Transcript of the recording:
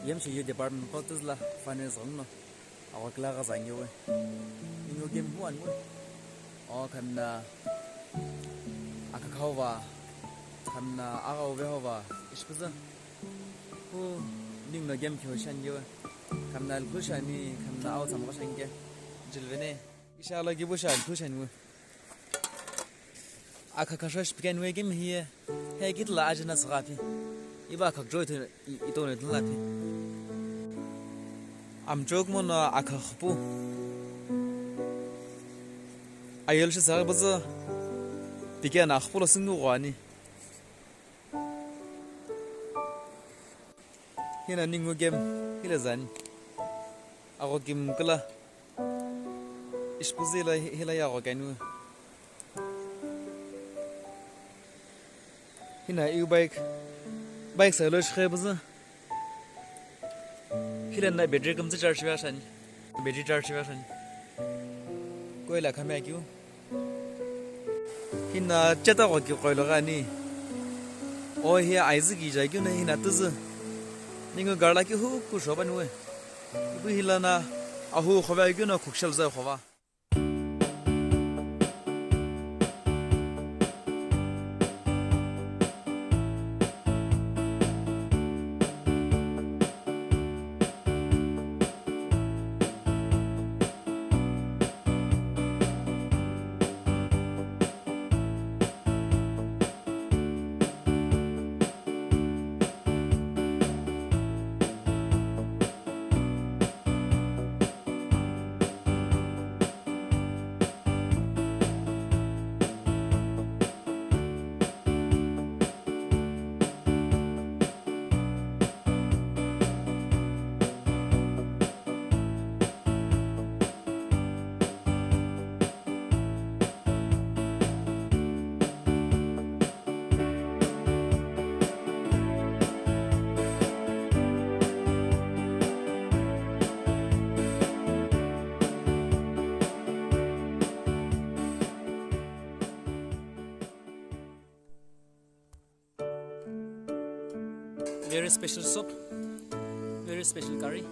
Yem shi yu department ko tuzla finance ngno awa kla ga zang yo ingo game huan mo o kan na aka khawa kan na aga over hova ishpuza hu ning na game kyo shan yo kan na lu shani kan na aw sam ga shan ge jilvene inshallah gibu shan tu shan wo aka kashash pikan we game hier he git la ajna sgafi iba ka joy to itone dlapi am jog mon aka khpu ayel shi sa baza pikan a khpu lo singu wani hina ningu game hila zani ago game kala ispuzila hila ya go ganu hina bike sa lo shkhe baza hila na battery kam charge shiwa shan battery charge shiwa shan koila khamya kyu hina chata go ki koilo gani o hi aizi gi ja kyu na hina tuzu ningu garla ki hu ku shoban we bu hilana ahu khoba kyu na khukshal za khoba very special soup, very special curry.